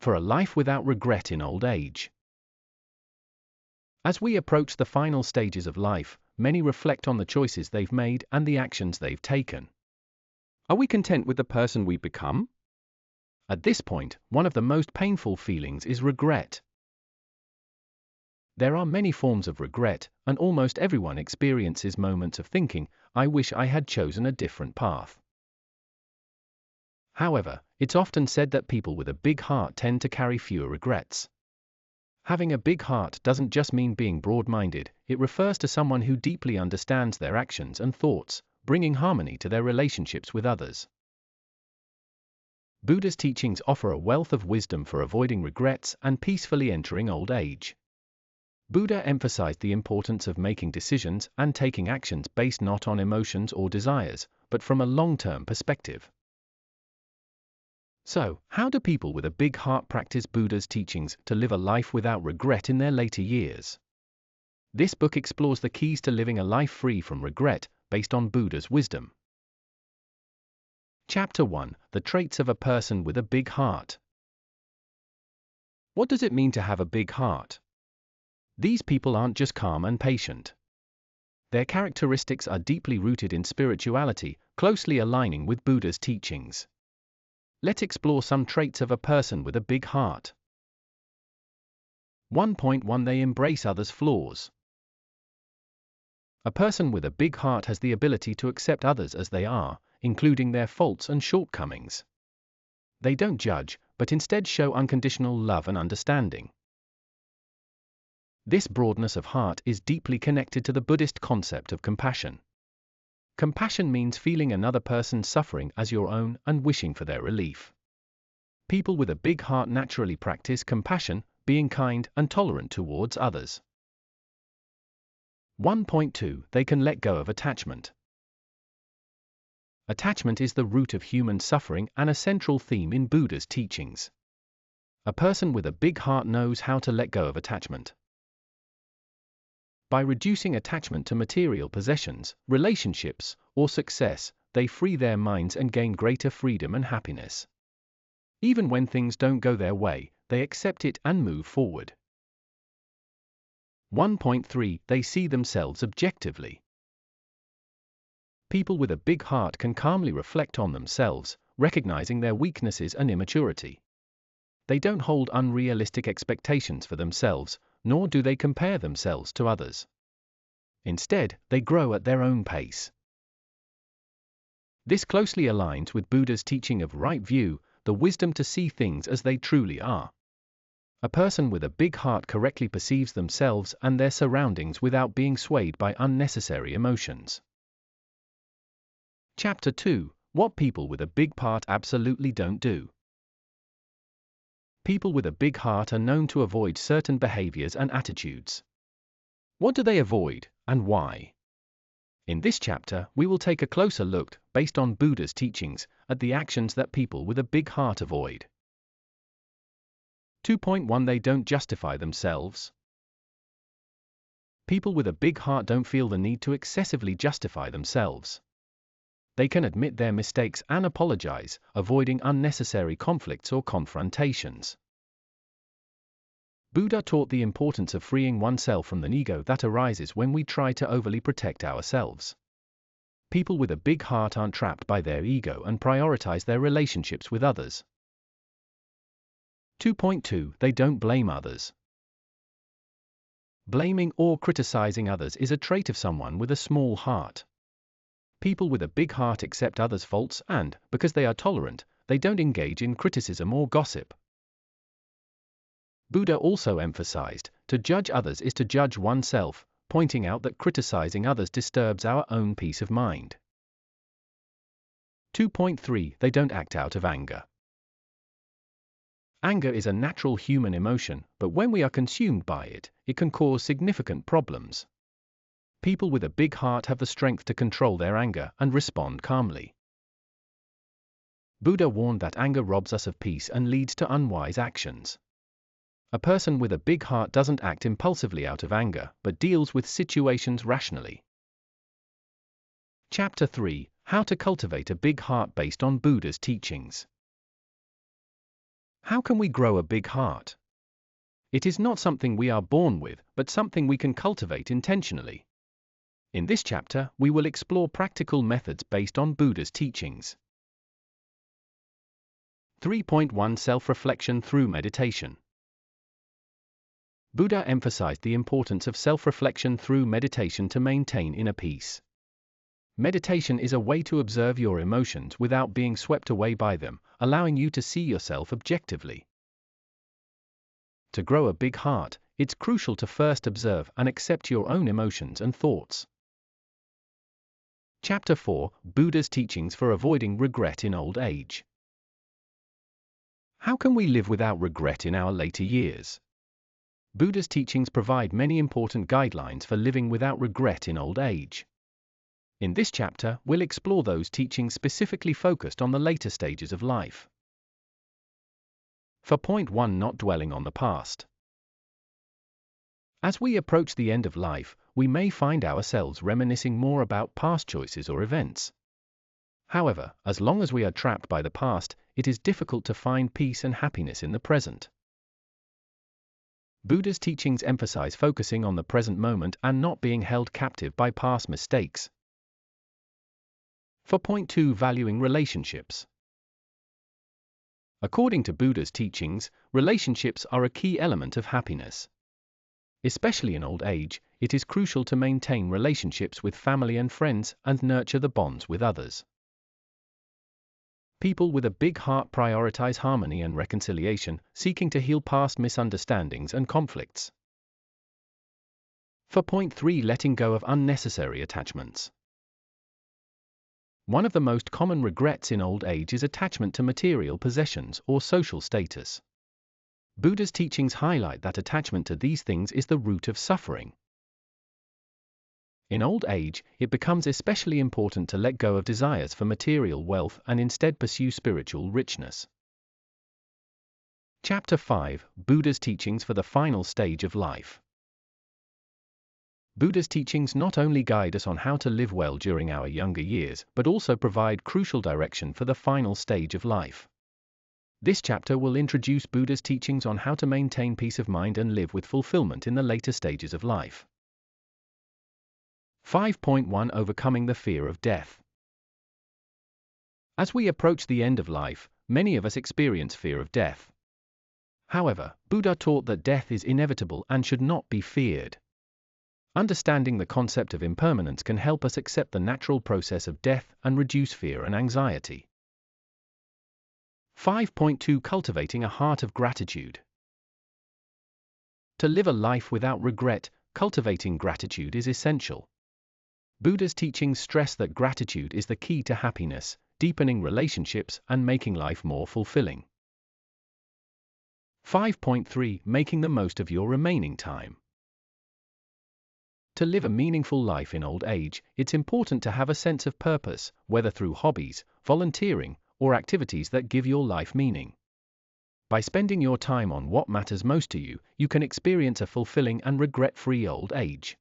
for a life without regret in old age. As we approach the final stages of life, many reflect on the choices they've made and the actions they've taken. Are we content with the person we've become? At this point, one of the most painful feelings is regret. There are many forms of regret, and almost everyone experiences moments of thinking, "I wish I had chosen a different path." However, it's often said that people with a big heart tend to carry fewer regrets. Having a big heart doesn't just mean being broad-minded, it refers to someone who deeply understands their actions and thoughts, bringing harmony to their relationships with others. Buddha's teachings offer a wealth of wisdom for avoiding regrets and peacefully entering old age. Buddha emphasized the importance of making decisions and taking actions based not on emotions or desires, but from a long-term perspective. So, how do people with a big heart practice Buddha's teachings to live a life without regret in their later years? This book explores the keys to living a life free from regret, based on Buddha's wisdom. Chapter 1: The Traits of a Person with a Big Heart. What does it mean to have a big heart? These people aren't just calm and patient. Their characteristics are deeply rooted in spirituality, closely aligning with Buddha's teachings. Let's explore some traits of a person with a big heart. 1.1 They embrace others' flaws. A person with a big heart has the ability to accept others as they are, including their faults and shortcomings. They don't judge, but instead show unconditional love and understanding. This broadness of heart is deeply connected to the Buddhist concept of compassion. Compassion means feeling another person's suffering as your own and wishing for their relief. People with a big heart naturally practice compassion, being kind and tolerant towards others. 1.2 They can let go of attachment. Attachment is the root of human suffering and a central theme in Buddha's teachings. A person with a big heart knows how to let go of attachment. By reducing attachment to material possessions, relationships, or success, they free their minds and gain greater freedom and happiness. Even when things don't go their way, they accept it and move forward. 1.3 They see themselves objectively. People with a big heart can calmly reflect on themselves, recognizing their weaknesses and immaturity. They don't hold unrealistic expectations for themselves, nor do they compare themselves to others. Instead, they grow at their own pace. This closely aligns with Buddha's teaching of right view, the wisdom to see things as they truly are. A person with a big heart correctly perceives themselves and their surroundings without being swayed by unnecessary emotions. Chapter 2: What people with a big heart absolutely don't do. People with a big heart are known to avoid certain behaviors and attitudes. What do they avoid, and why? In this chapter, we will take a closer look, based on Buddha's teachings, at the actions that people with a big heart avoid. 2.1 They don't justify themselves. People with a big heart don't feel the need to excessively justify themselves. They can admit their mistakes and apologize, avoiding unnecessary conflicts or confrontations. Buddha taught the importance of freeing oneself from the ego that arises when we try to overly protect ourselves. People with a big heart aren't trapped by their ego and prioritize their relationships with others. 2.2 They don't blame others. Blaming or criticizing others is a trait of someone with a small heart. People with a big heart accept others' faults and, because they are tolerant, they don't engage in criticism or gossip. Buddha also emphasized, to judge others is to judge oneself, pointing out that criticizing others disturbs our own peace of mind. 2.3 They don't act out of anger. Anger is a natural human emotion, but when we are consumed by it, it can cause significant problems. People with a big heart have the strength to control their anger and respond calmly. Buddha warned that anger robs us of peace and leads to unwise actions. A person with a big heart doesn't act impulsively out of anger, but deals with situations rationally. Chapter 3: How to cultivate a big heart based on Buddha's teachings. How can we grow a big heart? It is not something we are born with, but something we can cultivate intentionally. In this chapter, we will explore practical methods based on Buddha's teachings. 3.1 Self-reflection through meditation. Buddha emphasized the importance of self-reflection through meditation to maintain inner peace. Meditation is a way to observe your emotions without being swept away by them, allowing you to see yourself objectively. To grow a big heart, it's crucial to first observe and accept your own emotions and thoughts. Chapter 4 Buddha's Teachings for Avoiding Regret in Old Age. How can we live without regret in our later years? Buddha's teachings provide many important guidelines for living without regret in old age. In this chapter, we'll explore those teachings specifically focused on the later stages of life. For point 1, not dwelling on the past. As we approach the end of life, we may find ourselves reminiscing more about past choices or events. However, as long as we are trapped by the past, it is difficult to find peace and happiness in the present. Buddha's teachings emphasize focusing on the present moment and not being held captive by past mistakes. For point 2, valuing relationships. According to Buddha's teachings, relationships are a key element of happiness. Especially in old age, it is crucial to maintain relationships with family and friends and nurture the bonds with others. People with a big heart prioritize harmony and reconciliation, seeking to heal past misunderstandings and conflicts. For point 3, letting go of unnecessary attachments. One of the most common regrets in old age is attachment to material possessions or social status. Buddha's teachings highlight that attachment to these things is the root of suffering. In old age, it becomes especially important to let go of desires for material wealth and instead pursue spiritual richness. Chapter 5 Buddha's Teachings for the Final Stage of Life. Buddha's teachings not only guide us on how to live well during our younger years, but also provide crucial direction for the final stage of life. This chapter will introduce Buddha's teachings on how to maintain peace of mind and live with fulfillment in the later stages of life. 5.1 Overcoming the Fear of Death. As we approach the end of life, many of us experience fear of death. However, Buddha taught that death is inevitable and should not be feared. Understanding the concept of impermanence can help us accept the natural process of death and reduce fear and anxiety. 5.2 Cultivating a Heart of Gratitude. To live a life without regret, cultivating gratitude is essential. Buddha's teachings stress that gratitude is the key to happiness, deepening relationships and making life more fulfilling. 5.3 Making the most of your remaining time. To live a meaningful life in old age, it's important to have a sense of purpose, whether through hobbies, volunteering, or activities that give your life meaning. By spending your time on what matters most to you, you can experience a fulfilling and regret-free old age.